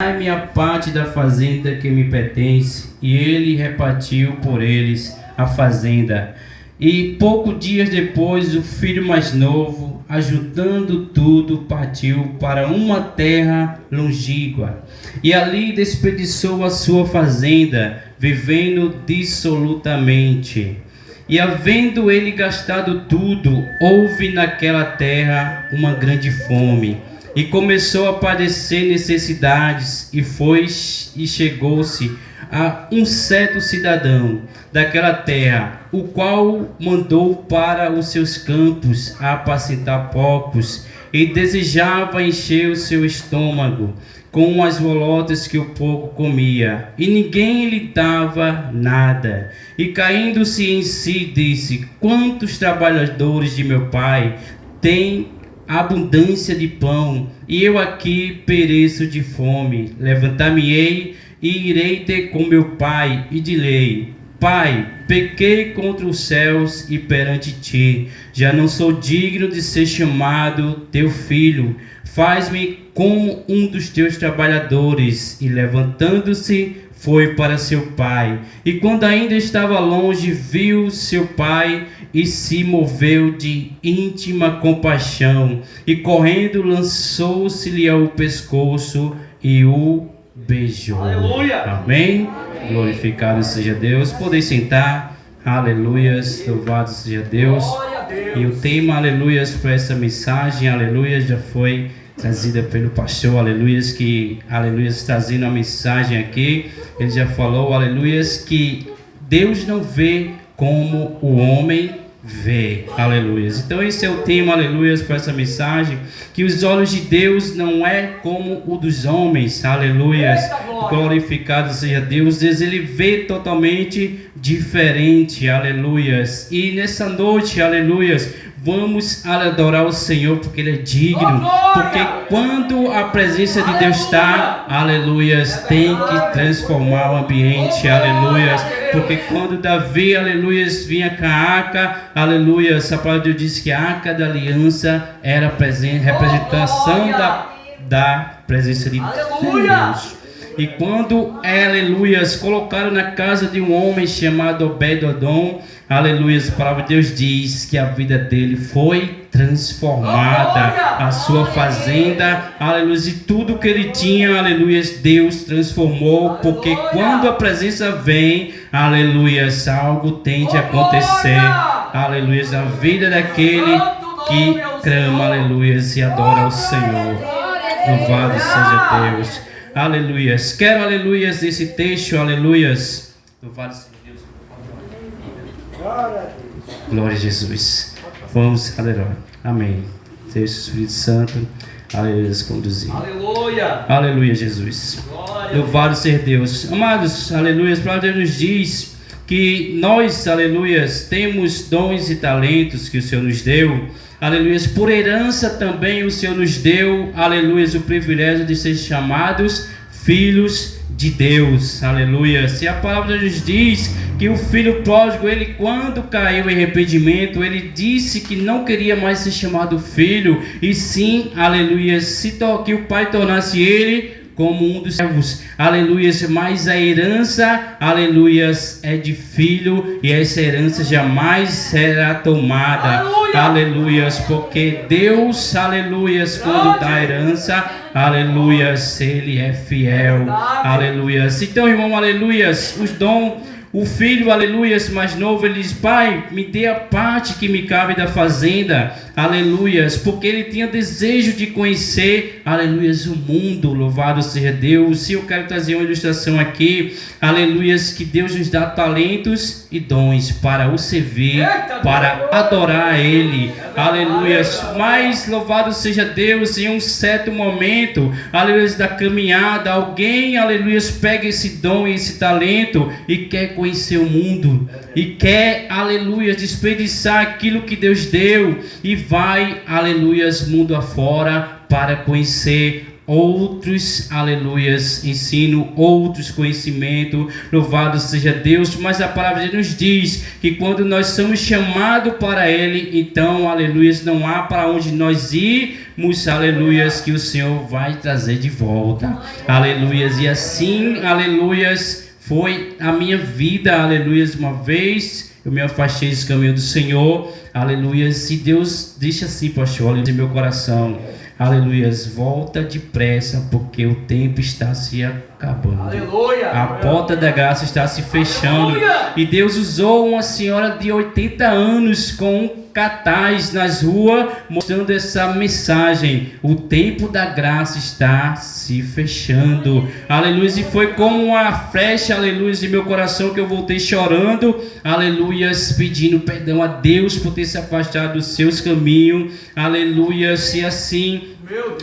Dai-me a parte da fazenda que me pertence. E ele repartiu por eles a fazenda. E poucos dias depois, o filho mais novo, ajuntando tudo, partiu para uma terra longínqua. E ali desperdiçou a sua fazenda, vivendo dissolutamente. E havendo ele gastado tudo, houve naquela terra uma grande fome. E começou a padecer necessidades, e chegou-se a um certo cidadão daquela terra, o qual mandou para os seus campos a apacentar porcos, e desejava encher o seu estômago com as bolotas que o porco comia, e ninguém lhe dava nada. E caindo-se em si, disse: quantos trabalhadores de meu pai têm abundância de pão, e eu aqui pereço de fome. Levantar-me-ei e irei ter com meu pai, e direi: Pai, pequei contra os céus e perante ti, já não sou digno de ser chamado teu filho. Faz-me como um dos teus trabalhadores. E levantando-se, foi para seu pai. E quando ainda estava longe, viu seu pai e se moveu de íntima compaixão. E correndo, lançou-se-lhe ao pescoço e o beijou. Aleluia! Amém? Glorificado seja Deus. Podem sentar. Aleluias. Louvado seja Deus. E o tema, aleluias, para essa mensagem, aleluias, já foi trazida pelo pastor, aleluias, que, aleluias, trazendo a mensagem aqui. Ele já falou, aleluias, que Deus não vê como o homem vê, aleluias. Então esse é o tema, aleluias, para essa mensagem, que os olhos de Deus não é como o dos homens, aleluias. Glorificado seja Deus. Deus, ele vê totalmente diferente, aleluias. E nessa noite, aleluias, vamos adorar o Senhor, porque Ele é digno. Porque quando a presença de Deus está, aleluias, tem que transformar o ambiente, aleluias. Porque quando Davi, aleluias, vinha com a arca, aleluias, a palavra de Deus diz que a arca da aliança era representação da presença de Deus. E quando, aleluias, colocaram na casa de um homem chamado Obed-Edom, aleluias, a palavra de Deus diz que a vida dele foi transformada, a sua fazenda, aleluia, e tudo que ele tinha, aleluia, Deus transformou, porque quando a presença vem, aleluia, algo tende a acontecer, aleluia, a vida daquele que clama, aleluia, e adora ao Senhor. Louvado seja Deus, aleluia. Quero, aleluia, esse texto, aleluia, louvado seja Deus. Glória a Jesus. Vamos, aleluia. Amém. Deixa o Espírito Santo, aleluia, conduzir. Aleluia. Aleluia, Jesus. Louvado seja Deus. Amados, aleluia, a palavra de Deus nos diz que nós, aleluia, temos dons e talentos que o Senhor nos deu. Aleluia, por herança também o Senhor nos deu, aleluia, o privilégio de ser chamados filhos de Deus, aleluia. Se a palavra de Deus diz que o filho pródigo, ele quando caiu em arrependimento, ele disse que não queria mais ser chamado filho, e sim, aleluia, que o pai tornasse ele como um dos servos, aleluia, mas a herança, aleluia, é de filho, e essa herança jamais será tomada, aleluia, porque Deus, aleluia, quando dá herança, aleluia, ele é fiel, aleluia. Então, irmão, aleluia, os dons, o filho, aleluia, mais novo, ele diz: Pai, me dê a parte que me cabe da fazenda, aleluia, porque ele tinha desejo de conhecer, aleluia, o mundo. Louvado seja Deus. E eu quero trazer uma ilustração aqui, aleluia, que Deus nos dá talentos e dons para o servir, para adorar a Ele, aleluia. Mas louvado seja Deus, em um certo momento, aleluia, da caminhada, alguém, aleluia, pega esse dom e esse talento e quer conhecer o mundo, e quer, aleluia, desperdiçar aquilo que Deus deu, e vai, aleluia, mundo afora para conhecer outros, aleluias, ensino, outros conhecimentos, louvado seja Deus, mas a palavra de Deus nos diz que quando nós somos chamados para Ele, então, aleluias, não há para onde nós irmos, aleluias, que o Senhor vai trazer de volta, aleluias, e assim, aleluias, foi a minha vida, aleluias, uma vez eu me afastei desse caminho do Senhor, aleluias, e Deus deixa assim, pastor, aleluia, meu coração, aleluias, volta depressa, porque o tempo está se acabando. Aleluia, a porta da graça está se fechando. Aleluia. E Deus usou uma senhora de 80 anos com um cartaz nas ruas, mostrando essa mensagem: o tempo da graça está se fechando. Aleluia. E foi como uma flecha, aleluia, em meu coração, que eu voltei chorando, aleluia, pedindo perdão a Deus por ter se afastado dos seus caminhos, aleluia, e assim,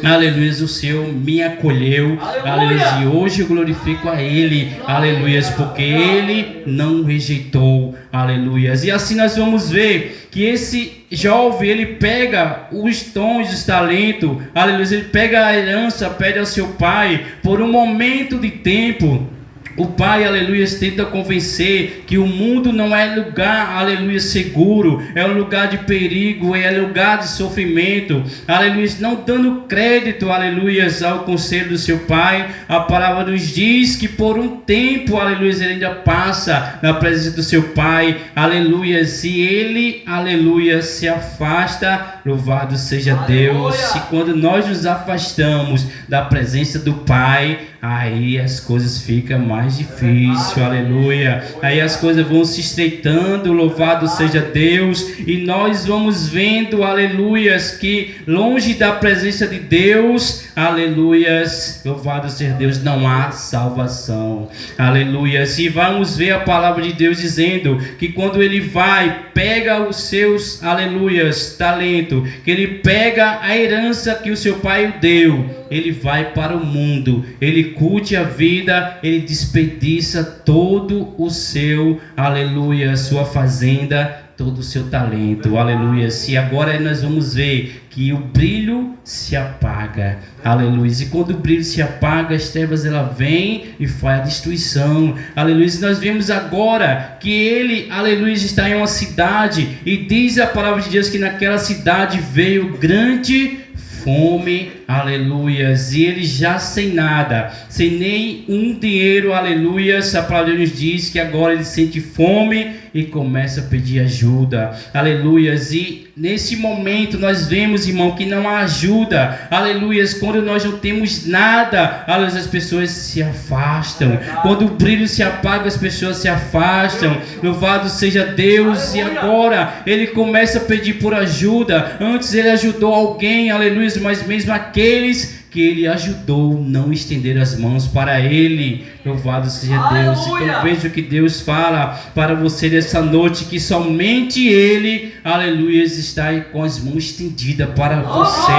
aleluia, o Senhor me acolheu, aleluia, e hoje eu glorifico a Ele, aleluia, porque Ele não rejeitou, aleluia. E assim nós vamos ver que esse jovem, ele pega os dons, os talentos, aleluia, ele pega a herança, pede ao seu pai, por um momento de tempo. O pai, aleluia, tenta convencer que o mundo não é lugar, aleluia, seguro, é um lugar de perigo, é lugar de sofrimento, aleluia, não dando crédito, aleluia, ao conselho do seu pai. A palavra nos diz que por um tempo, aleluia, ele ainda passa na presença do seu pai, aleluia, e ele, aleluia, se afasta, louvado seja Deus. E quando nós nos afastamos da presença do pai, aí as coisas ficam mais difíceis, aleluia. Aí as coisas vão se estreitando, louvado seja Deus. E nós vamos vendo, aleluias, que longe da presença de Deus, aleluias, louvado seja Deus, não há salvação, aleluias. E vamos ver a palavra de Deus dizendo que quando ele vai, pega os seus, aleluias, talento, que ele pega a herança que o seu pai o deu, ele vai para o mundo, ele curte a vida, ele desperdiça todo o seu, aleluia, sua fazenda, todo o seu talento, aleluia. E agora nós vamos ver que o brilho se apaga, aleluia. E quando o brilho se apaga, as trevas ela vem e faz a destruição, aleluia. E nós vemos agora que ele, aleluia, está em uma cidade, e diz a palavra de Deus que naquela cidade veio grande fome, aleluias, e ele já sem nada, sem nem um dinheiro, aleluias. A palavra de Deus nos diz que agora ele sente fome e começa a pedir ajuda, aleluias. E nesse momento nós vemos, irmão, que não há ajuda, aleluias. Quando nós não temos nada, aleluia, as pessoas se afastam. Quando o brilho se apaga, as pessoas se afastam, louvado seja Deus. E agora ele começa a pedir por ajuda. Antes ele ajudou alguém, aleluia, mas mesmo aqueles que ele ajudou não estenderam as mãos para ele, louvado seja Deus. Então veja o que Deus fala para você nessa noite, que somente ele, aleluia, está aí com as mãos estendidas para você,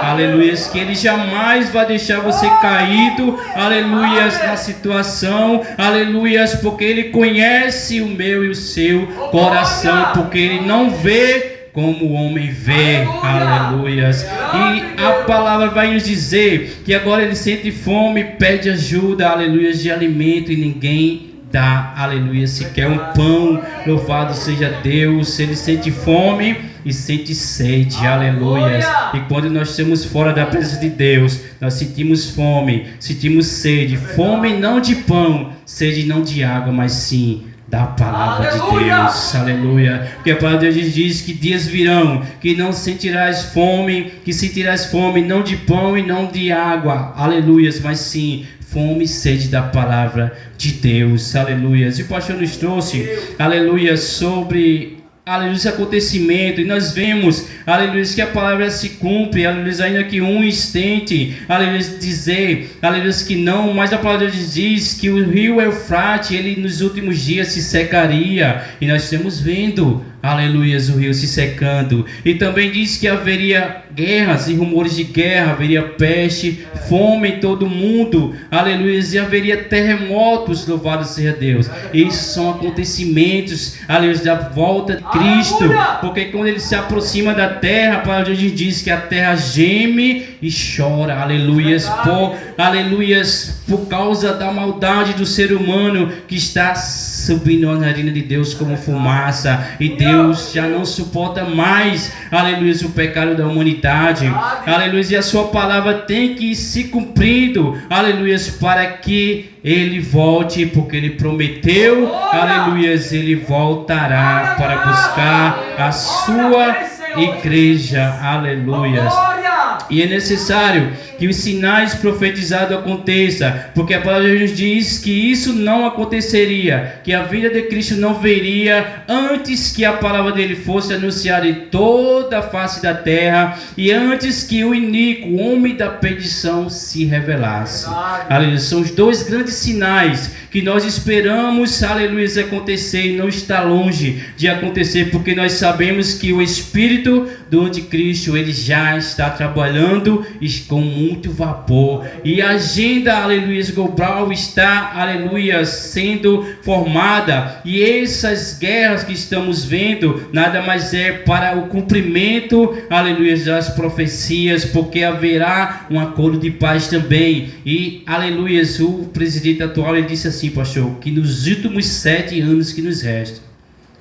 aleluia, que ele jamais vai deixar você caído, aleluia, na situação, aleluia, porque ele conhece o meu e o seu coração, porque ele não vê como o homem vê, aleluias. E a palavra vai nos dizer que agora ele sente fome, pede ajuda, aleluias, de alimento, e ninguém dá, aleluia, sequer um pão, louvado seja Deus. Ele sente fome e sente sede, aleluias. E quando nós estamos fora da presença de Deus, nós sentimos fome, sentimos sede, fome não de pão, sede não de água, mas sim da palavra de Deus, aleluia. Porque a palavra de Deus diz que dias virão que não sentirás fome, que sentirás fome não de pão e não de água, aleluia, mas sim fome e sede da palavra de Deus, aleluia. E o pastor nos trouxe, aleluia, sobre, aleluia, esse acontecimento, e nós vemos, aleluia, que a palavra se cumpre, aleluia, ainda que um instante, aleluia, dizer, aleluia, que não, mas a palavra de Deus diz que o rio Eufrates, ele nos últimos dias se secaria, e nós estamos vendo, aleluias, o rio se secando. E também diz que haveria guerras e rumores de guerra, haveria peste, fome em todo o mundo, aleluias, e haveria terremotos, louvado seja Deus. Esses são acontecimentos, aleluias, da volta de Cristo, porque quando ele se aproxima da terra, a palavra de Deus diz que a terra geme e chora, aleluias, por causa da maldade do ser humano que está subindo a narina de Deus como fumaça, e Deus já não suporta mais, aleluia, o pecado da humanidade, aleluia, e a sua palavra tem que ir se cumprindo, aleluia, para que ele volte, porque ele prometeu, aleluia, ele voltará para buscar a sua igreja, aleluia. E é necessário que os sinais profetizados aconteçam, porque a palavra de Deus diz que isso não aconteceria, que a vida de Cristo não viria antes que a palavra dele fosse anunciada em toda a face da terra, e antes que o iníquo, o homem da perdição, se revelasse. Aleluia. São os dois grandes sinais que nós esperamos, aleluia, acontecer, e não está longe de acontecer, porque nós sabemos que o Espírito do Anticristo, ele já está trabalhando com muito vapor, e a agenda, aleluia, global está, aleluia, sendo formada, e essas guerras que estamos vendo, nada mais é para o cumprimento, aleluia, das profecias, porque haverá um acordo de paz também. E, aleluia, o presidente atual, ele disse assim, pastor, que nos últimos 7 anos que nos restam,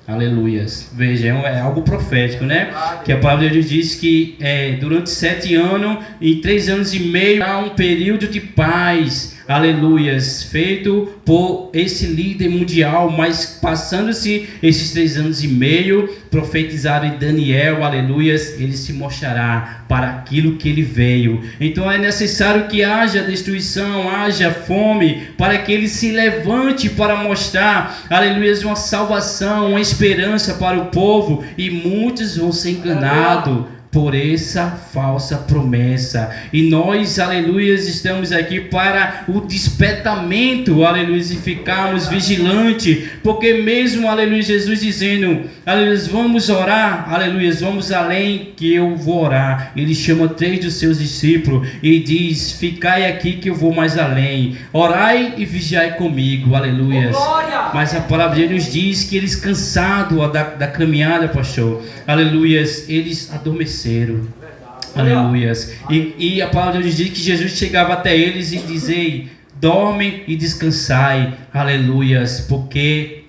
aleluias. Veja, é algo profético, né? Que a palavra de Deus diz que durante 7 anos, em 3 anos e meio, há um período de paz, aleluias, feito por esse líder mundial, mas passando-se esses 3 anos e meio, profetizado em Daniel, aleluias, ele se mostrará para aquilo que ele veio. Então é necessário que haja destruição, haja fome, para que ele se levante para mostrar, aleluias, uma salvação, uma esperança para o povo, e muitos vão ser enganados por essa falsa promessa. E nós, aleluia, estamos aqui para o despertamento, aleluia, e ficarmos vigilantes, porque mesmo, aleluia, Jesus dizendo, aleluia, vamos orar, aleluia, vamos além que eu vou orar. Ele chama 3 dos seus discípulos e diz, ficai aqui que eu vou mais além, orai e vigiai comigo, aleluia. Mas a palavra de Deus diz que eles cansados da caminhada, pastor, aleluia, eles adormeceram. Aleluias. E a palavra de Deus diz que Jesus chegava até eles e dizia, dormem e descansai, aleluias, porque,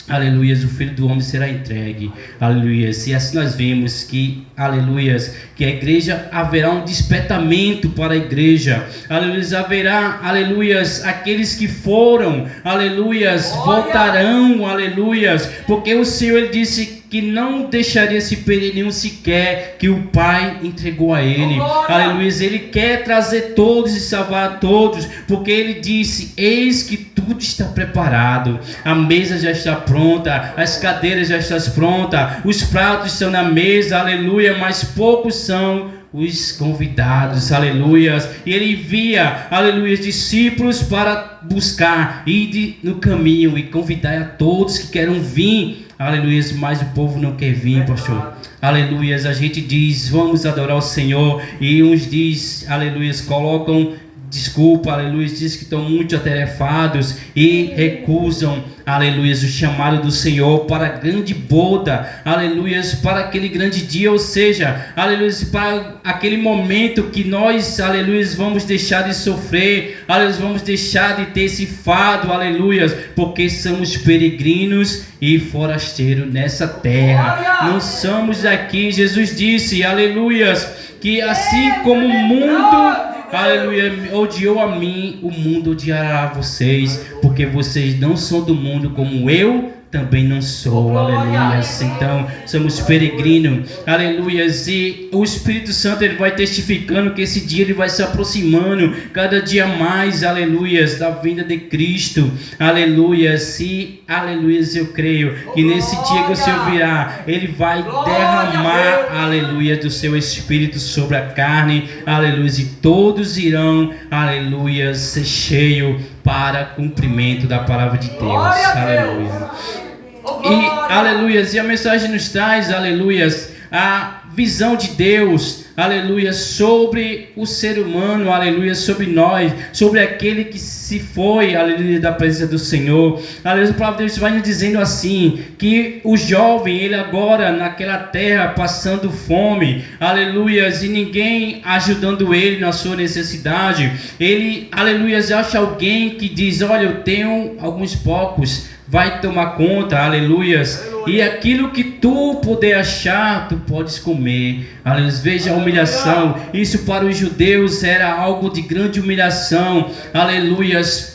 aleluias, o Filho do Homem será entregue, aleluias. E assim nós vemos que, aleluias, que a igreja haverá um despertamento para a igreja, aleluias, haverá, aleluias, aqueles que foram, aleluias, voltarão, aleluias, porque o Senhor, ele disse que não deixaria se perder nenhum sequer que o Pai entregou a ele, aleluia. Ele quer trazer todos e salvar todos, porque ele disse, eis que tudo está preparado, a mesa já está pronta, as cadeiras já estão prontas, os pratos estão na mesa, aleluia, mas poucos são os convidados, aleluia. E ele envia, aleluia, discípulos para buscar, ir no caminho e convidar a todos que queiram vir, aleluia, mas o povo não quer vir, pastor. Aleluia, a gente diz, vamos adorar o Senhor, e uns diz, aleluia, colocam desculpa, aleluia, diz que estão muito atarefados e recusam, aleluia, o chamado do Senhor para a grande boda, aleluia, para aquele grande dia, ou seja, aleluia, para aquele momento que nós, aleluia, vamos deixar de sofrer, aleluia, vamos deixar de ter esse fardo, aleluia, porque somos peregrinos e forasteiros nessa terra, não somos daqui. Jesus disse, aleluia, que assim como o mundo, aleluia, odiou a mim, o mundo odiará vocês, porque vocês não são do mundo como eu também não sou, aleluia. Então, somos peregrinos, aleluia. E o Espírito Santo, ele vai testificando que esse dia ele vai se aproximando cada dia mais, aleluia, da vinda de Cristo, aleluia. E, aleluia, eu creio que nesse dia que o Senhor virá, ele vai derramar, aleluia, do seu Espírito sobre a carne, aleluia, e todos irão, aleluia, ser cheios para cumprimento da palavra de Deus, aleluia. E, aleluias, e a mensagem nos traz, aleluias, a visão de Deus, aleluia, sobre o ser humano, aleluia, sobre nós, sobre aquele que se foi, aleluia, da presença do Senhor. Aleluia, a palavra de Deus vai nos dizendo assim, que o jovem, ele agora naquela terra passando fome, aleluia, e ninguém ajudando ele na sua necessidade, ele, aleluia, acha alguém que diz, olha, eu tenho alguns poucos, vai tomar conta, aleluias, e aquilo que tu puder achar, tu podes comer, aleluia. Veja a humilhação, isso para os judeus era algo de grande humilhação, aleluias,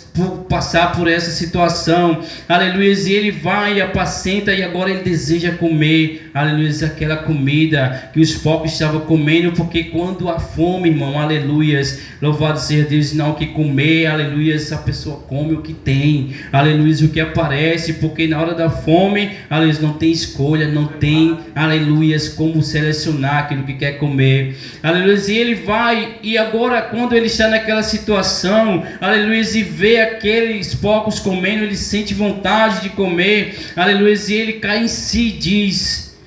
passar por essa situação, aleluia, e ele vai e apacenta, e agora ele deseja comer, aleluia, aquela comida que os pobres estavam comendo, porque quando há fome, irmão, aleluia, louvado seja Deus, não que comer, aleluia, essa pessoa come o que tem, aleluia, o que aparece, porque na hora da fome, aleluia, não tem escolha, não tem, aleluia, como selecionar aquilo que quer comer, aleluia, e ele vai, e agora quando ele está naquela situação, aleluia, e vê aqueles poucos comendo, ele sente vontade de comer, aleluia, e ele cai em si e diz,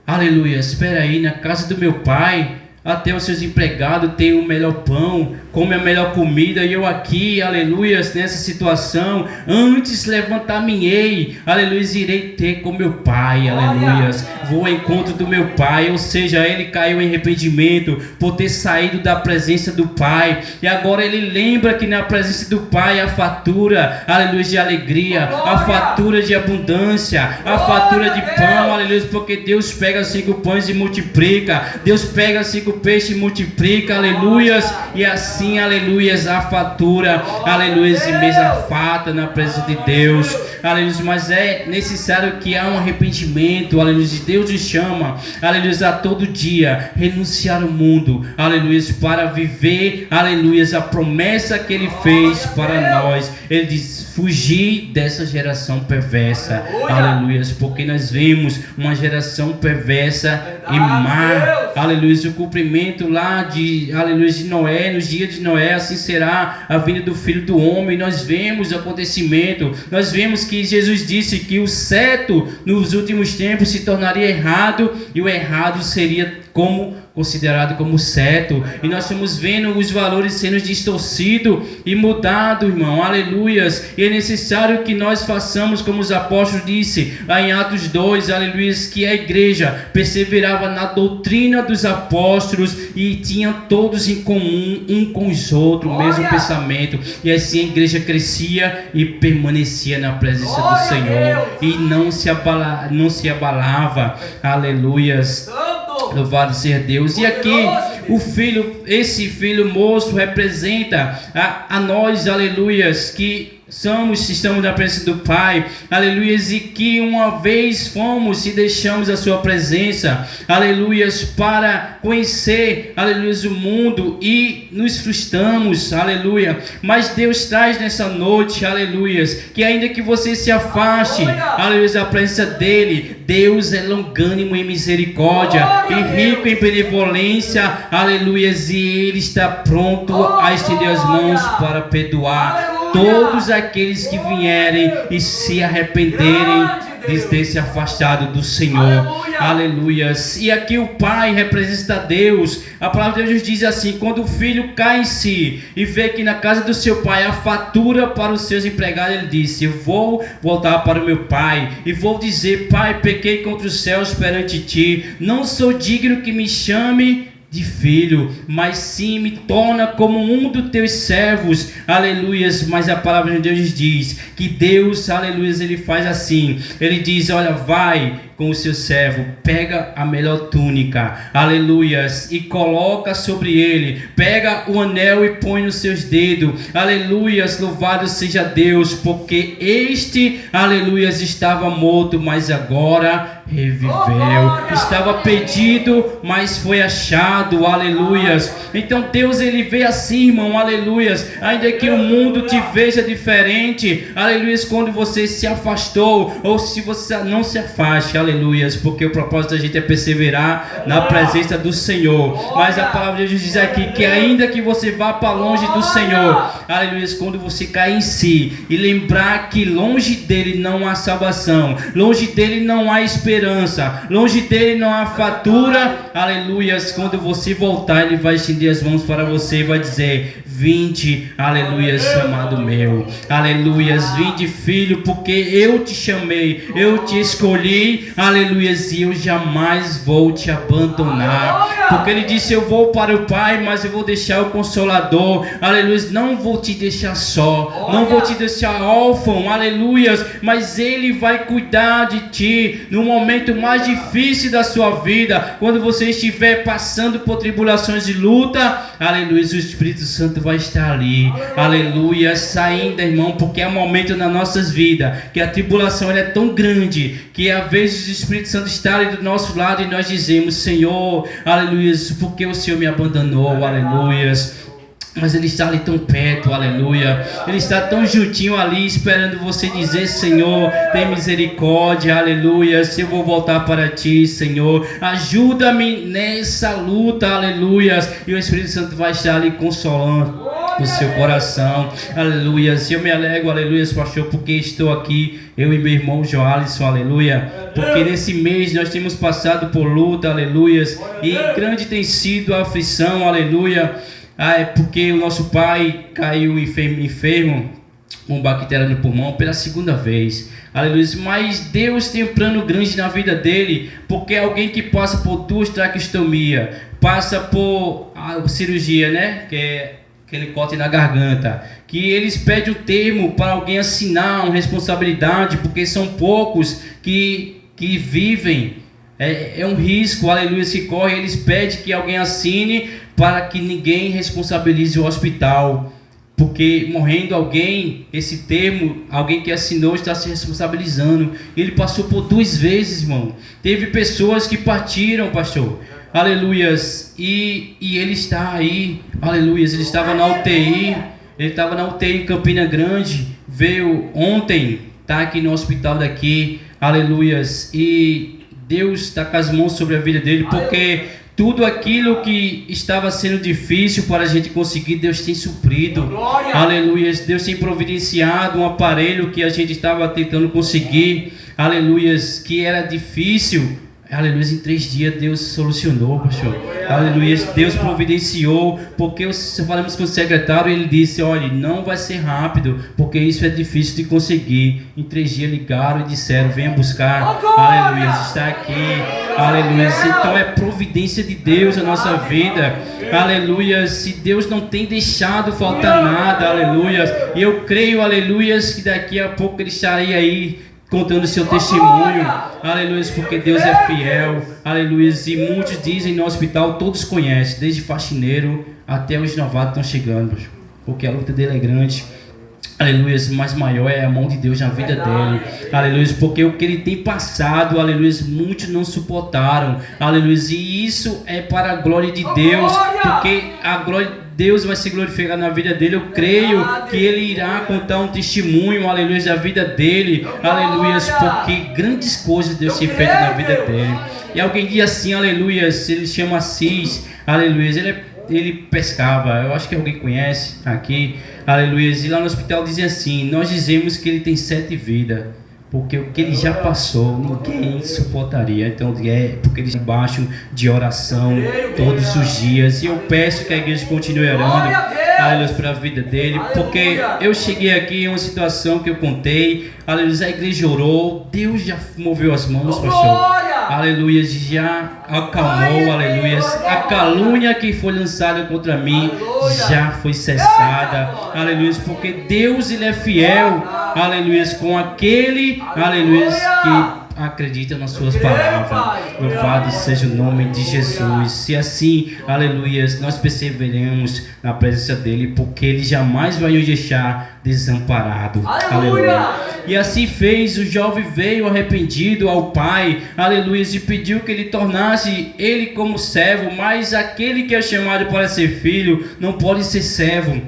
aleluia, espera aí, na casa do meu pai, até os seus empregados têm o melhor pão, come a melhor comida, e eu aqui, aleluia, nessa situação, antes levantar-me-ei, aleluia, irei ter com meu pai, aleluia, vou ao encontro do meu pai, ou seja, ele caiu em arrependimento, por ter saído da presença do pai, e agora ele lembra que na presença do pai, a fatura, aleluia, de alegria, a fatura de abundância, a fatura de pão, aleluia, porque Deus pega 5 pães e multiplica, Deus pega 5 peixes e multiplica, aleluia, e assim, aleluia, a fatura, aleluia, e mesa farta na presença de Deus, aleluia, mas é necessário que há um arrependimento, aleluia, Deus nos chama, aleluia, a todo dia renunciar ao mundo, aleluia, para viver, aleluia, a promessa que ele fez para nós. Ele diz, fugir dessa geração perversa, aleluia, porque nós vemos uma geração perversa e má, aleluia, o cumprimento lá de, aleluia, de Noé, nos dias de Noé, assim será a vinda do Filho do Homem. Nós vemos o acontecimento, nós vemos que Jesus disse que o certo nos últimos tempos se tornaria errado, e o errado seria considerado como certo, e nós estamos vendo os valores sendo distorcidos e mudados, irmão, aleluias, e é necessário que nós façamos como os apóstolos disse lá em Atos 2, aleluias, que a igreja perseverava na doutrina dos apóstolos e tinha todos em comum, um com os outros, o mesmo pensamento, e assim a igreja crescia e permanecia na presença do Senhor, e não se abalava, aleluias. Louvado seja Deus. E aqui o filho, esse filho moço representa a nós, aleluias, que estamos na presença do Pai, aleluias, e que uma vez fomos e deixamos a sua presença, aleluias, para conhecer, aleluias, o mundo, e nos frustramos, aleluia, mas Deus traz nessa noite, aleluias, que ainda que você se afaste, aleluias, da presença dele, Deus é longânimo em misericórdia e rico em benevolência, aleluias, e ele está pronto a estender as mãos para perdoar todos aqueles que vierem e se arrependerem de ter se afastado do Senhor, aleluias. E aqui o Pai representa Deus. A palavra de Deus diz assim, quando o filho cai em si e vê que na casa do seu pai a fatura para os seus empregados, ele disse, eu vou voltar para o meu pai e vou dizer, pai, pequei contra os céus perante ti, não sou digno que me chame de filho, mas sim me torna como um dos teus servos, aleluias. Mas a palavra de Deus diz que Deus, aleluias, ele faz assim, ele diz, olha, vai com o seu servo, pega a melhor túnica, aleluias, e coloca sobre ele, pega o anel e põe nos seus dedos, aleluias, louvado seja Deus, porque este, aleluias, estava morto, mas agora reviveu, estava perdido, mas foi achado, aleluias. Então Deus, ele vê assim, irmão, aleluias, ainda que o mundo te veja diferente, aleluias, quando você se afastou, ou se você não se afaste, aleluia, aleluias, porque o propósito da gente é perseverar na presença do Senhor. Mas a palavra de Deus diz aqui que ainda que você vá para longe do Senhor, aleluias, quando você cair em si e lembrar que longe dele não há salvação, longe dele não há esperança, longe dele não há fatura, aleluias, quando você voltar, ele vai estender as mãos para você e vai dizer: vinde, aleluias, amado meu, aleluias, vinde, filho, porque eu te chamei, eu te escolhi, aleluias, e eu jamais vou te abandonar, porque ele disse: eu vou para o Pai, mas eu vou deixar o Consolador, aleluias, não vou te deixar só, não vou te deixar órfão, aleluias, mas ele vai cuidar de ti no momento mais difícil da sua vida, quando você estiver passando por tribulações de luta, aleluias, o Espírito Santo vai estar ali, aleluia, saindo, irmão, porque é um momento nas nossas vidas que a tribulação é tão grande que às vezes o Espírito Santo está ali do nosso lado e nós dizemos: Senhor, aleluia, porque o Senhor me abandonou, aleluia. Mas ele está ali tão perto, aleluia. Ele está tão juntinho ali, esperando você dizer: Senhor, tem misericórdia, aleluia. Se eu vou voltar para ti, Senhor, ajuda-me nessa luta, aleluia. E o Espírito Santo vai estar ali consolando o seu coração, aleluia. Eu me alegro, aleluia, pastor, porque estou aqui, eu e meu irmão Joalisson, aleluia. Porque nesse mês nós temos passado por luta, aleluia. E grande tem sido a aflição, aleluia. É porque o nosso pai caiu enfermo com bactéria no pulmão pela segunda vez, aleluia. Mas Deus tem um plano grande na vida dele, porque é alguém que passa por 2 traqueostomias, passa por a cirurgia, né, que é aquele corte na garganta, que eles pedem o termo para alguém assinar uma responsabilidade, porque são poucos que vivem, é um risco, aleluia, se corre. Eles pedem que alguém assine para que ninguém responsabilize o hospital, porque morrendo alguém, esse termo, alguém que assinou está se responsabilizando. Ele passou por 2 vezes, irmão. Teve pessoas que partiram, pastor, aleluias, e ele está aí, aleluias. Ele estava na UTI, em Campina Grande, veio ontem, está aqui no hospital daqui, aleluias, e Deus está com as mãos sobre a vida dele, porque tudo aquilo que estava sendo difícil para a gente conseguir, Deus tem suprido. Aleluia. Deus tem providenciado um aparelho que a gente estava tentando conseguir. Aleluia. Que era difícil. Aleluia. Em 3 dias Deus solucionou, pastor. Aleluia. Deus providenciou. Porque falamos com o secretário e ele disse: olha, não vai ser rápido, porque isso é difícil de conseguir. Em 3 dias ligaram e disseram: venha buscar. Aleluia. Está aqui. Aleluia. Então é providência de Deus na nossa vida. Aleluia. Se Deus não tem deixado faltar nada. Aleluia. E eu creio, aleluia, que daqui a pouco ele estarei aí contando seu testemunho, aleluia, porque Deus é fiel, aleluia. E muitos dizem no hospital, todos conhecem, desde faxineiro até os novatos estão chegando, porque a luta dele é grande, aleluia, mas maior é a mão de Deus na vida dele, aleluia, porque o que ele tem passado, aleluia, muitos não suportaram, aleluia, e isso é para a glória de Deus, porque a glória Deus vai se glorificar na vida dele. Eu creio que ele irá contar um testemunho, aleluia, da vida dele, aleluia, porque grandes coisas Deus tem feito na vida dele. E alguém diz assim, aleluia, ele chama Assis, aleluia, ele pescava, eu acho que alguém conhece aqui, aleluia, e lá no hospital dizem assim: nós dizemos que ele tem 7 vidas, porque o que ele já passou, ninguém suportaria. Então porque ele está debaixo de oração todos os dias. E eu peço que a igreja continue orando, aleluia, para a vida dele. Porque eu cheguei aqui em uma situação que eu contei, aleluia, a igreja orou, Deus já moveu as mãos, pastor. Aleluia, já acalmou, aleluia. A calúnia que foi lançada contra mim já foi cessada, aleluia, porque Deus, ele é fiel, aleluia, com aquele, aleluia, que acredita nas suas palavras. Louvado seja o nome de Jesus. Se assim, aleluia, nós perseveremos na presença dele, porque ele jamais vai nos deixar desamparado. Aleluia. E assim fez. O jovem veio arrependido ao pai, aleluia, e pediu que ele tornasse ele como servo, mas aquele que é chamado para ser filho não pode ser servo.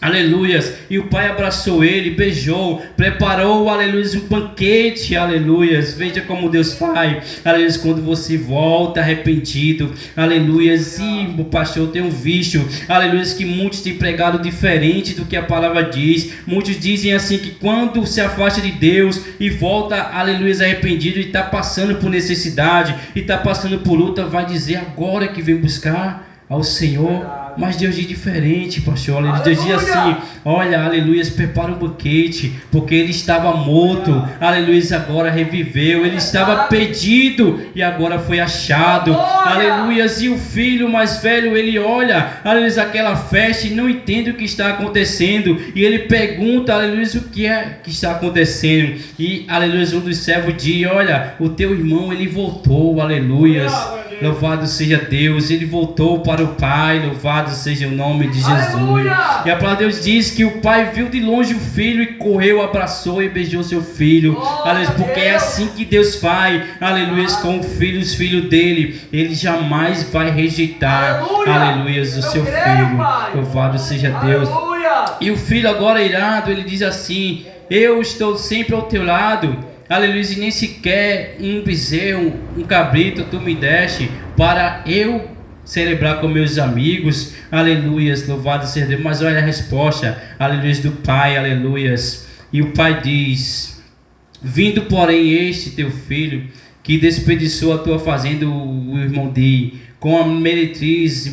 Aleluias, e o pai abraçou ele, beijou, preparou, aleluias, um banquete, aleluias. Veja como Deus faz, aleluias, quando você volta arrependido, aleluias. E o pastor tem visto, aleluias, que muitos têm pregado diferente do que a palavra diz. Muitos dizem assim que quando se afasta de Deus e volta, aleluias, arrependido e está passando por necessidade, e está passando por luta, vai dizer agora que vem buscar ao Senhor. Mas Deus diz diferente, pastor. Aleluia. Deus diz assim: olha, aleluia, prepara um banquete, porque ele estava morto, aleluia, agora reviveu. Ele estava perdido e agora foi achado, aleluia. E o filho mais velho, ele olha, aleluia, aquela festa e não entende o que está acontecendo, e ele pergunta, aleluia, o que é que está acontecendo. E aleluia, um dos servos diz: olha, o teu irmão, ele voltou, aleluia. Louvado seja Deus, ele voltou para o Pai, louvado seja o nome de Jesus. Aleluia! E a palavra de Deus diz que o pai viu de longe o filho e correu, abraçou e beijou seu filho. Aleluia, porque é assim que Deus faz, aleluia, com os filhos dele. Ele jamais vai rejeitar, aleluia, o seu filho. Louvado seja Deus. E o filho agora irado, ele diz assim: eu estou sempre ao teu lado, aleluia, e nem sequer um bezerro, um cabrito tu me deste para eu celebrar com meus amigos, aleluia, louvado seja Deus. Mas olha a resposta, aleluia, do pai, aleluia. E o pai diz: vindo porém este teu filho, que desperdiçou a tua fazenda, o irmão de com a meretriz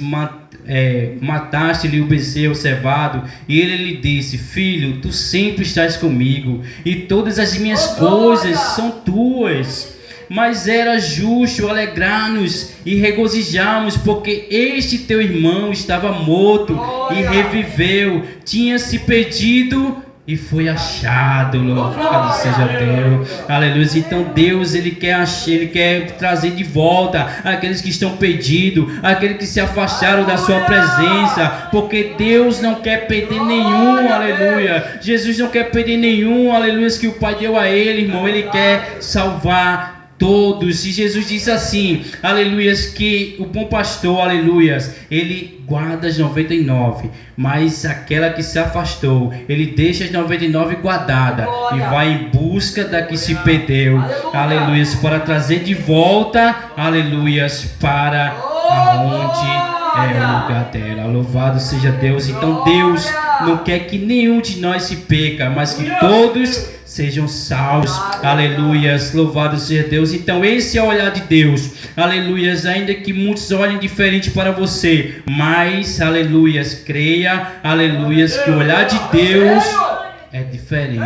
mataste-lhe o bezerro cevado. E ele lhe disse: filho, tu sempre estás comigo, e todas as minhas coisas são tuas. Mas era justo alegrar-nos e regozijarmos, porque este teu irmão estava morto e reviveu, tinha se perdido e foi achado. Louvado seja Deus, aleluia. Então Deus, ele quer trazer de volta aqueles que estão perdidos, aqueles que se afastaram da sua presença, porque Deus não quer perder nenhum, aleluia. Jesus não quer perder nenhum, aleluia, que o Pai deu a ele, irmão. Ele quer salvar todos. E Jesus diz assim, aleluias, que o bom pastor, aleluias, ele guarda as 99, mas aquela que se afastou, ele deixa as 99 guardada e vai em busca da que se perdeu, aleluias, para trazer de volta, aleluias, para aonde é o lugar dela. Louvado seja Deus. Então Deus não quer que nenhum de nós se perca, mas que todos sejam salvos, aleluias, louvado seja Deus. Então esse é o olhar de Deus, aleluias, ainda que muitos olhem diferente para você, mas, aleluias, creia, aleluias, que o olhar de Deus é diferente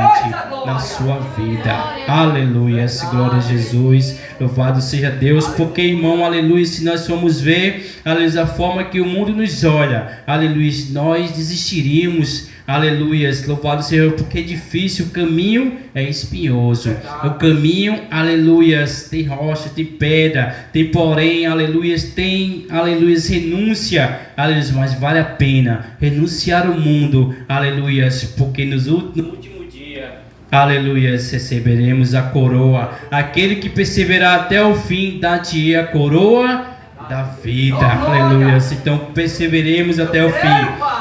na sua vida, aleluias, glória a Jesus, louvado seja Deus. Porque, irmão, aleluia, se nós formos ver, aleluia, a forma que o mundo nos olha, aleluia, nós desistiríamos, aleluias, louvado seja, porque é difícil, o caminho é espinhoso, o caminho, aleluias, tem rocha, tem pedra, tem porém, aleluias, tem, aleluias, renúncia, aleluias, mas vale a pena renunciar ao mundo, aleluias, porque no último dia, aleluias, receberemos a coroa. Aquele que perseverar até o fim, dar-te a coroa da vida, aleluias. Então perseveremos até o fim,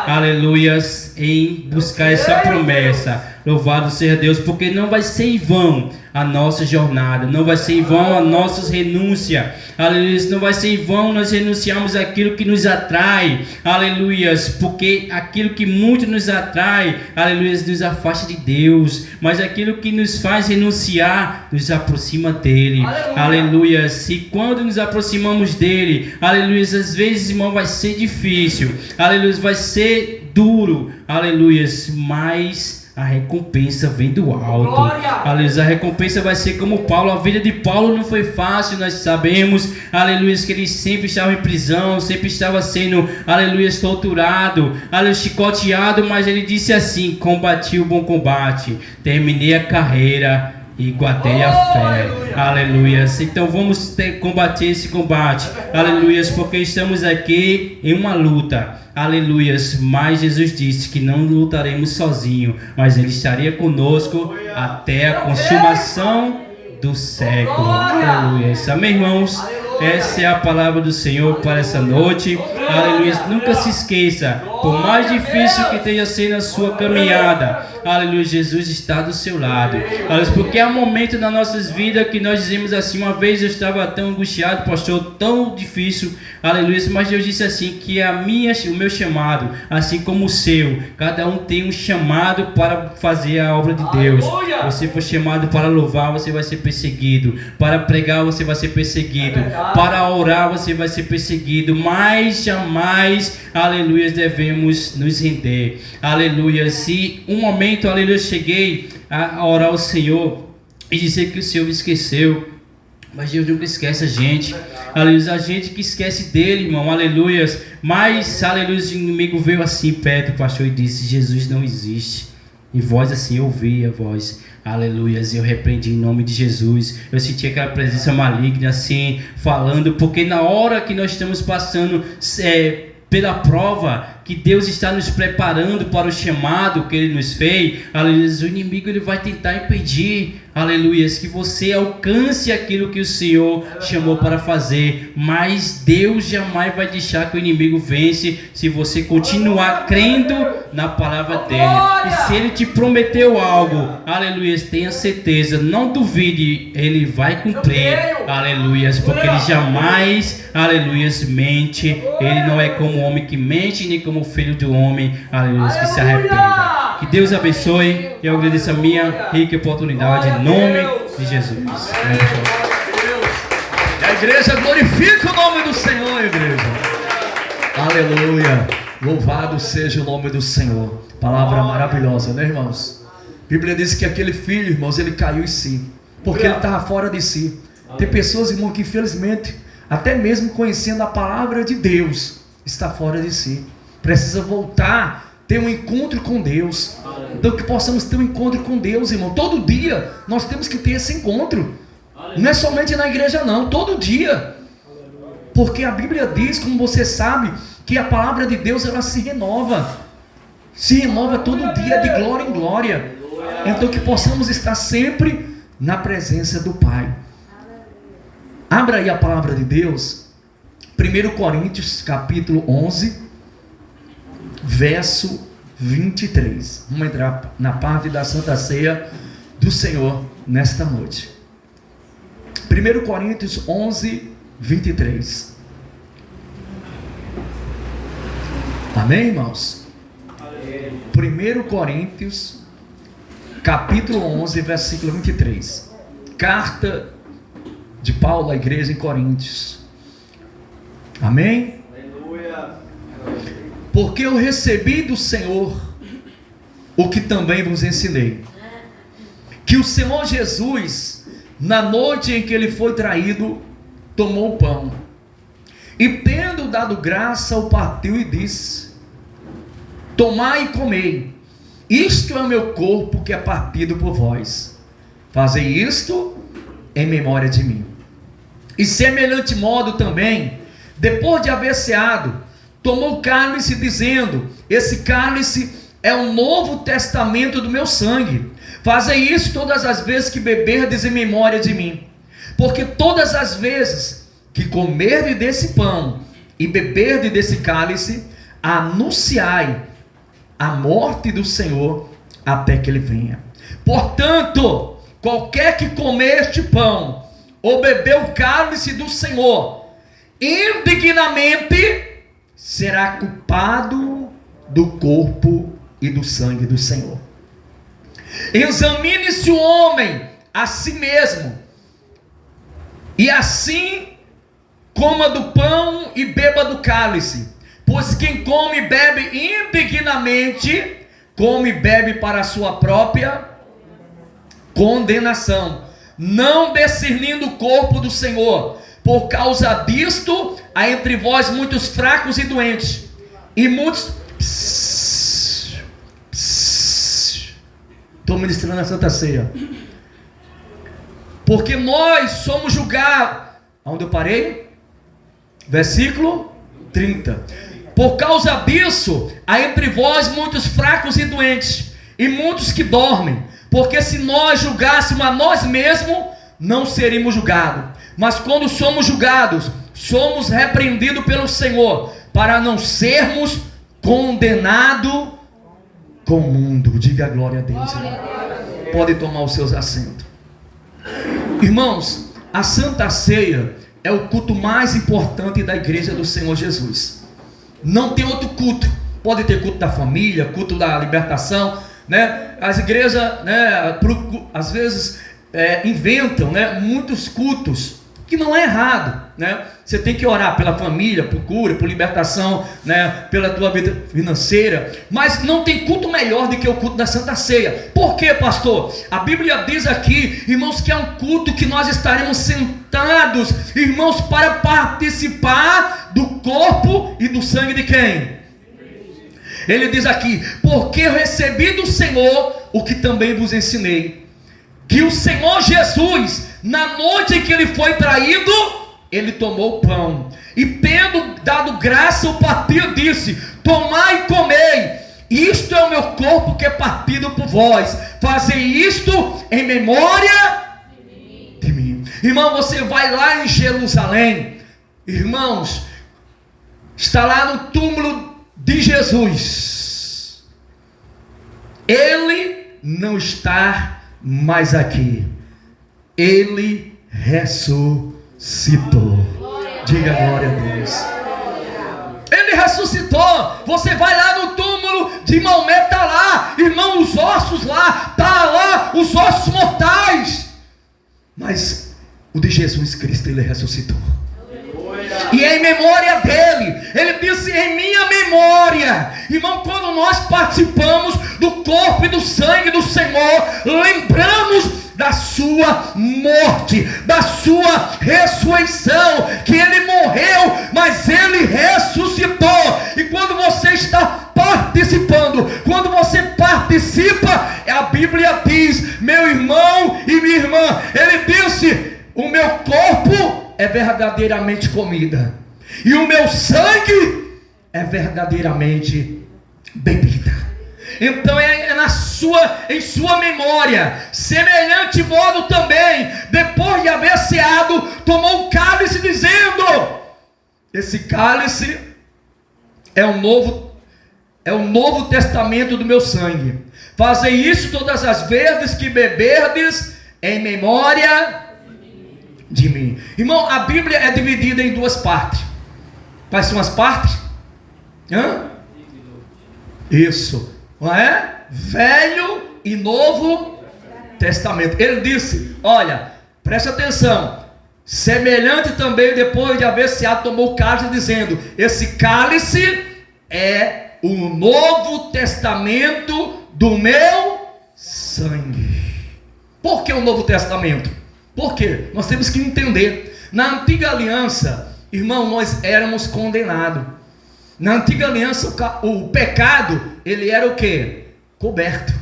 aleluias, em buscar essa promessa. Louvado seja Deus, porque não vai ser em vão a nossa jornada, não vai ser em vão a nossa renúncia, aleluia, não vai ser em vão nós renunciarmos aquilo que nos atrai, aleluia, porque aquilo que muito nos atrai, aleluia, nos afasta de Deus, mas aquilo que nos faz renunciar, nos aproxima dele, aleluia. E quando nos aproximamos dele, aleluia, às vezes, irmão, vai ser difícil, aleluia, vai ser duro, aleluia, mas a recompensa vem do alto, aleluia. A recompensa vai ser como Paulo. A vida de Paulo não foi fácil, nós sabemos, aleluia, que ele sempre estava em prisão, sempre estava sendo, aleluia, torturado, aleluia, chicoteado, mas ele disse assim: combati o bom combate, terminei a carreira e guardei a fé, aleluia. Então vamos combater esse combate, aleluia, porque estamos aqui em uma luta, aleluias, mas Jesus disse que não lutaremos sozinho, mas Ele estaria conosco até a consumação do século, aleluias. Amém, irmãos? Essa é a palavra do Senhor para essa noite. Aleluia. Nunca se esqueça, por mais difícil que tenha sido a sua caminhada, aleluia, Jesus está do seu lado. Aleluia, porque há momentos nas nossas vidas que nós dizemos assim: uma vez eu estava tão angustiado, pastor, tão difícil, aleluia, mas Deus disse assim, que o meu chamado, assim como o seu, cada um tem um chamado para fazer a obra de Deus. Você foi chamado para louvar, você vai ser perseguido. Para pregar, você vai ser perseguido. Para orar, você vai ser perseguido. Mas jamais, aleluia, devemos nos render. Aleluia. Se um momento, aleluia, cheguei a orar ao Senhor e dizer que o Senhor me esqueceu, mas Deus nunca esquece a gente. Aleluia, a gente que esquece dele, irmão. Aleluia. Mas, aleluia, o inimigo veio assim perto, pastor, e disse: Jesus não existe. E voz assim, eu ouvi a voz, aleluia, eu repreendi em nome de Jesus. Eu senti aquela presença maligna assim, falando, porque na hora que nós estamos passando pela prova, que Deus está nos preparando para o chamado que Ele nos fez, aleluia, o inimigo ele vai tentar impedir, aleluia, que você alcance aquilo que o Senhor chamou para fazer. Mas Deus jamais vai deixar que o inimigo vence se você continuar crendo na palavra dele. E se ele te prometeu algo, aleluia, tenha certeza, não duvide, ele vai cumprir, aleluia, porque ele jamais, aleluia, mente. Ele não é como o homem que mente, nem como o filho do homem, aleluia, que se arrependa. Que Deus abençoe. Eu agradeço a minha rica oportunidade em nome de Jesus. E a igreja glorifica o nome do Senhor, igreja. Aleluia. Louvado seja o nome do Senhor. Palavra maravilhosa, né, irmãos? A Bíblia diz que aquele filho, irmãos, ele caiu em si, porque ele estava fora de si. Tem pessoas, irmão, que infelizmente, até mesmo conhecendo a palavra de Deus, está fora de si. Precisa voltar, ter um encontro com Deus. Então que possamos ter um encontro com Deus, irmão. Todo dia nós temos que ter esse encontro. Não é somente na igreja não, todo dia. Porque a Bíblia diz, como você sabe, que a palavra de Deus ela se renova. Se renova todo dia, de glória em glória. Então que possamos estar sempre na presença do Pai. Abra aí a palavra de Deus, 1 Coríntios capítulo 11, verso 23. Vamos entrar na parte da Santa Ceia do Senhor nesta noite. 1 Coríntios 11, 23. Amém, irmãos? 1 Coríntios capítulo 11, versículo 23. Carta de Paulo à igreja em Coríntios. Amém? Aleluia. Porque eu recebi do Senhor o que também vos ensinei, que o Senhor Jesus, na noite em que ele foi traído, tomou o pão e, tendo dado graça, o partiu e disse: tomai e comei, isto é o meu corpo que é partido por vós, fazei isto em memória de mim. E semelhante modo também, depois de haver ceado, tomou o cálice, dizendo: esse cálice é o novo testamento do meu sangue. Fazei isso todas as vezes que beberdes em memória de mim. Porque todas as vezes que comerdes desse pão e beberdes desse cálice, anunciai a morte do Senhor até que ele venha. Portanto, qualquer que comer este pão ou beber o cálice do Senhor indignamente, será culpado do corpo e do sangue do Senhor. Examine-se o homem a si mesmo, e assim coma do pão e beba do cálice. Pois quem come e bebe indignamente, come e bebe para a sua própria condenação, não discernindo o corpo do Senhor. Por causa disto, há entre vós muitos fracos e doentes, e muitos... Estou ministrando a Santa Ceia. Porque nós somos julgados. Onde eu parei? Versículo 30. Por causa disso, há entre vós muitos fracos e doentes, e muitos que dormem. Porque se nós julgássemos a nós mesmos, não seríamos julgados. Mas quando somos julgados, somos repreendidos pelo Senhor, para não sermos condenados com o mundo. Diga glória a Deus. Pode tomar os seus assentos. Irmãos, a Santa Ceia é o culto mais importante da igreja do Senhor Jesus. Não tem outro culto. Pode ter culto da família, culto da libertação, né? As igrejas, né, às vezes inventam, né, muitos cultos, que não é errado, né? Você tem que orar pela família, por cura, por libertação, né, pela tua vida financeira, mas não tem culto melhor do que o culto da Santa Ceia. Por quê, pastor? A Bíblia diz aqui, irmãos, que é um culto que nós estaremos sentados, irmãos, para participar do corpo e do sangue de quem? Ele diz aqui: porque eu recebi do Senhor o que também vos ensinei, que o Senhor Jesus, na noite em que ele foi traído, ele tomou o pão, e tendo dado graça, o partiu, disse: tomai e comei, isto é o meu corpo que é partido por vós, fazei isto em memória de mim. Irmão, você vai lá em Jerusalém, irmãos, está lá no túmulo de Jesus, ele não está mais aqui, ele ressuscitou. Diga glória a Deus. Ele ressuscitou. Você vai lá no túmulo de Maomé, está lá, irmão, os ossos lá, está lá os ossos mortais, mas o de Jesus Cristo, ele ressuscitou. E em memória dele, ele disse: em minha memória. Irmão, quando nós participamos do corpo e do sangue do Senhor, lembramos da sua morte, da sua ressurreição, que ele morreu, mas ele ressuscitou. E quando você está participando, quando você participa, a Bíblia diz, meu irmão e minha irmã, ele disse: o meu corpo é verdadeiramente comida, e o meu sangue é verdadeiramente bebida. Então em sua memória. Semelhante modo também, depois de haver ceado, tomou o cálice, dizendo: esse cálice é o novo testamento do meu sangue. Fazei isso todas as vezes que beberdes, em memória de mim. Irmão, a Bíblia é dividida em duas partes. Quais são as partes? Isso, não é? Velho e Novo Testamento. Ele disse: olha, preste atenção. Semelhante também, depois de haver ceado, tomou o cálice, dizendo: esse cálice é o Novo Testamento do meu sangue. Por que o Novo Testamento? Por quê? Nós temos que entender. Na antiga aliança, irmão, nós éramos condenados. Na antiga aliança, o pecado, ele era o quê? Coberto.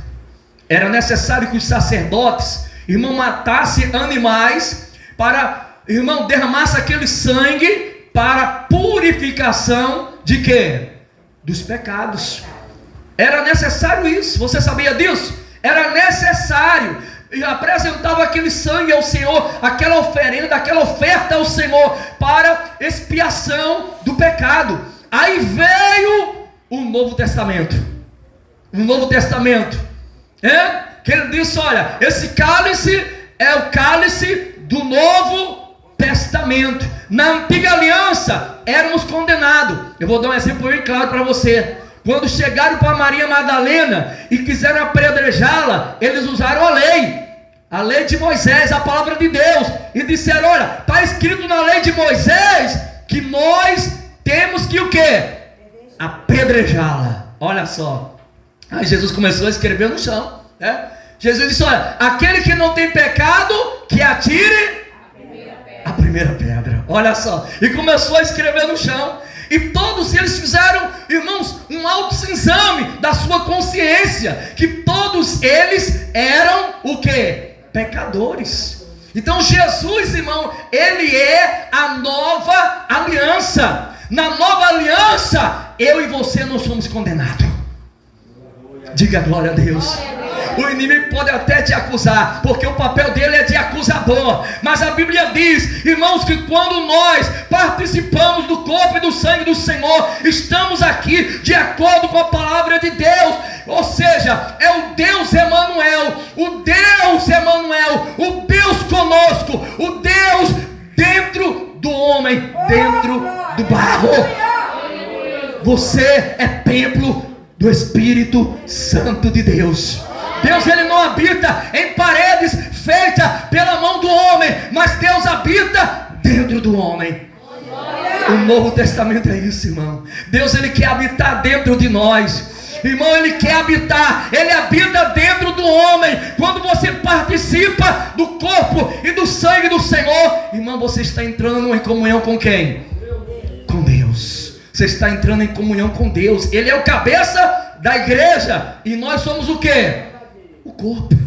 Era necessário que os sacerdotes, irmão, matassem animais para, irmão, derramasse aquele sangue para purificação de quê? Dos pecados. Era necessário isso. Você sabia disso? Era necessário. E apresentava aquele sangue ao Senhor, aquela oferenda, aquela oferta ao Senhor para expiação do pecado. Aí veio o Novo Testamento. O Novo Testamento, que ele disse: olha, esse cálice é o cálice do Novo Testamento. Na antiga aliança éramos condenados. Eu vou dar um exemplo bem claro para você. Quando chegaram para Maria Madalena e quiseram apedrejá-la, eles usaram a lei de Moisés, a palavra de Deus, e disseram: olha, está escrito na lei de Moisés que nós temos que o quê? Apedrejá-la. Olha só. Aí Jesus começou a escrever no chão, né? Jesus disse: olha, aquele que não tem pecado, que atire a primeira pedra. Olha só. E começou a escrever no chão. E todos eles fizeram, irmãos, um autoexame da sua consciência, que todos eles eram o quê? Pecadores. Então Jesus, irmão, ele é a nova aliança. Na nova aliança, eu e você não somos condenados. Diga glória a Deus. O inimigo pode até te acusar, porque o papel dele é de acusador. Mas a Bíblia diz, irmãos, que quando nós participamos do corpo e do sangue do Senhor, estamos aqui de acordo com a palavra de Deus. Ou seja, é o Deus Emanuel, o Deus Emanuel, o Deus conosco, o Deus dentro do homem, dentro do barro. Você é templo do Espírito Santo de Deus. Deus, ele não habita em paredes feitas pela mão do homem, mas Deus habita dentro do homem. O Novo Testamento é isso, irmão. Deus, ele quer habitar dentro de nós. Irmão, ele quer habitar, ele habita dentro do homem. Quando você participa do corpo e do sangue do Senhor, irmão, você está entrando em comunhão com quem? Com Deus. Você está entrando em comunhão com Deus. Ele é o cabeça da igreja, e nós somos o quê? O corpo.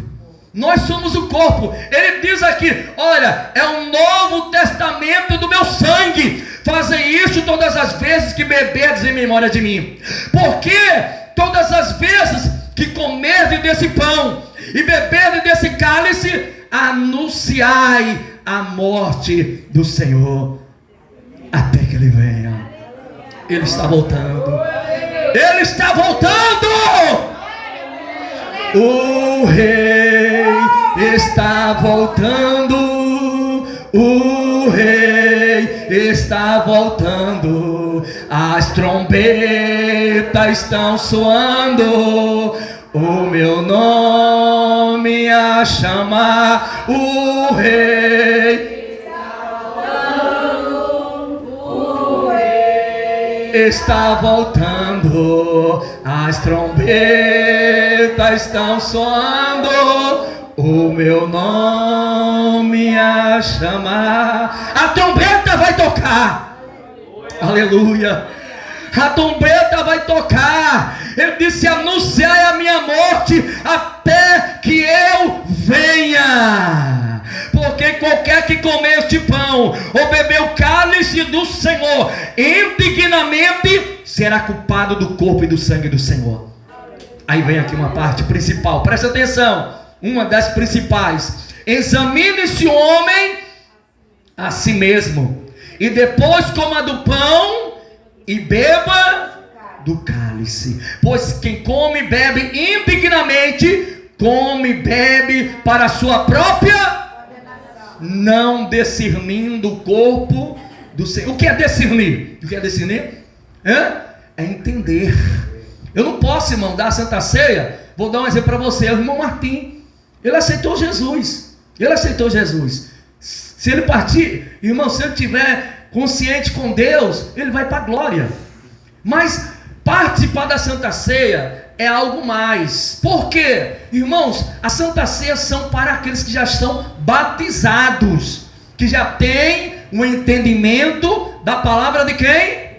Nós somos o corpo. Ele diz aqui, olha, é um novo testamento do meu sangue. Fazem isso todas as vezes que beberdes em memória de mim. Porque todas as vezes que comerdes desse pão e beberdes desse cálice, anunciai a morte do Senhor até que ele venha. Ele está voltando. Ele está voltando. O rei está voltando. O rei está voltando. As trombetas estão soando. O meu nome a chamar. O rei está voltando. As trombetas estão soando. O meu nome a chamar. A trombeta vai tocar. Aleluia. A trombeta vai tocar. Ele disse, anunciai a minha morte até que eu venha. Porque qualquer que comer este pão ou beber o cálice do Senhor indignamente será culpado do corpo e do sangue do Senhor. Aí vem aqui uma parte principal, presta atenção. Uma das principais: examine-se o homem a si mesmo, e depois coma do pão e beba do cálice. Pois quem come e bebe indignamente, come e bebe para a sua própria, não discernindo o corpo do Senhor. O que é discernir? O que é discernir? É entender. Eu não posso, irmão, dar a Santa Ceia. Vou dar um exemplo para você. O irmão Martim, ele aceitou Jesus. Ele aceitou Jesus. Se ele partir, irmão, se ele estiver consciente com Deus, ele vai para a glória. Mas participar da Santa Ceia é algo mais. Por quê? Irmãos, a Santa Ceia são para aqueles que já estão batizados, que já têm um entendimento da palavra de quem?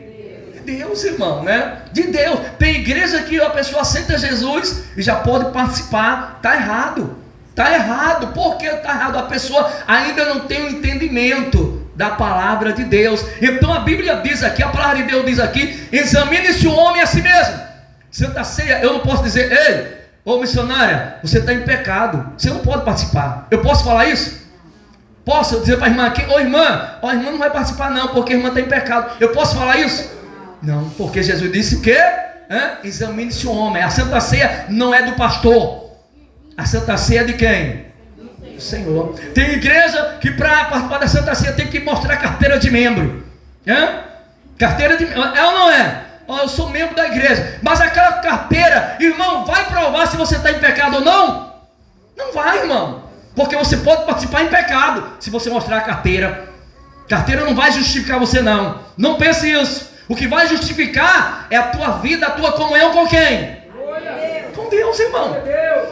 De Deus, irmão, né? De Deus. Tem igreja que a pessoa aceita Jesus e já pode participar. Está errado. Está errado. Por que está errado? A pessoa ainda não tem o entendimento da palavra de Deus. Então a Bíblia diz aqui, a palavra de Deus diz aqui, examine-se o homem a si mesmo. Santa Ceia, eu não posso dizer, ei, ô missionária, você está em pecado, você não pode participar. Eu posso falar isso? Posso dizer para a irmã aqui, ô irmã, a irmã não vai participar não, porque a irmã está em pecado. Eu posso falar isso? Não, porque Jesus disse o quê? Examine-se o homem. A Santa Ceia não é do pastor. A Santa Ceia é de quem? Do Senhor. Tem igreja que para participar da Santa Ceia tem que mostrar carteira de membro. Carteira de membro, é ou não é? Eu sou membro da igreja, mas aquela carteira, irmão, vai provar se você está em pecado ou não? Não vai, irmão, porque você pode participar em pecado se você mostrar a carteira. Carteira não vai justificar você, não. Não pense isso. O que vai justificar é a tua vida, a tua comunhão com quem? Com Deus, irmão.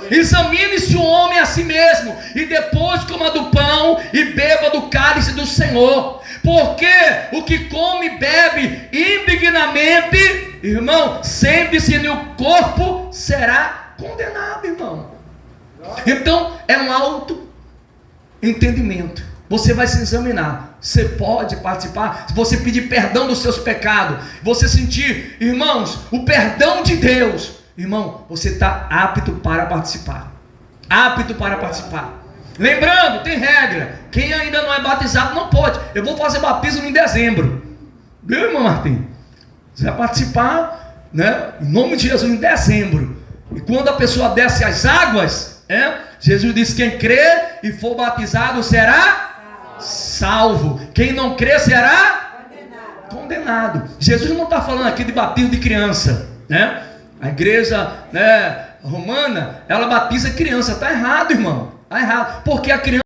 Examine-se o homem a si mesmo, e depois coma do pão e beba do cálice do Senhor. Porque o que come e bebe indignamente, irmão, sente-se no corpo, será condenado, irmão. Então é um auto entendimento. Você vai se examinar. Você pode participar. Se você pedir perdão dos seus pecados, você sentir, irmãos, o perdão de Deus, irmão, você está apto para participar. apto para participar. Lembrando, tem regra. Quem ainda não é batizado não pode. Eu vou fazer batismo em dezembro. Viu, irmão Martim? Você vai participar, né, em nome de Jesus, em dezembro. E quando a pessoa desce as águas, Jesus disse: quem crê e for batizado será salvo. Quem não crê será condenado. Jesus não está falando aqui de batismo de criança, né? A igreja, né, romana, ela batiza criança. Está errado, irmão. Está errado. Porque a criança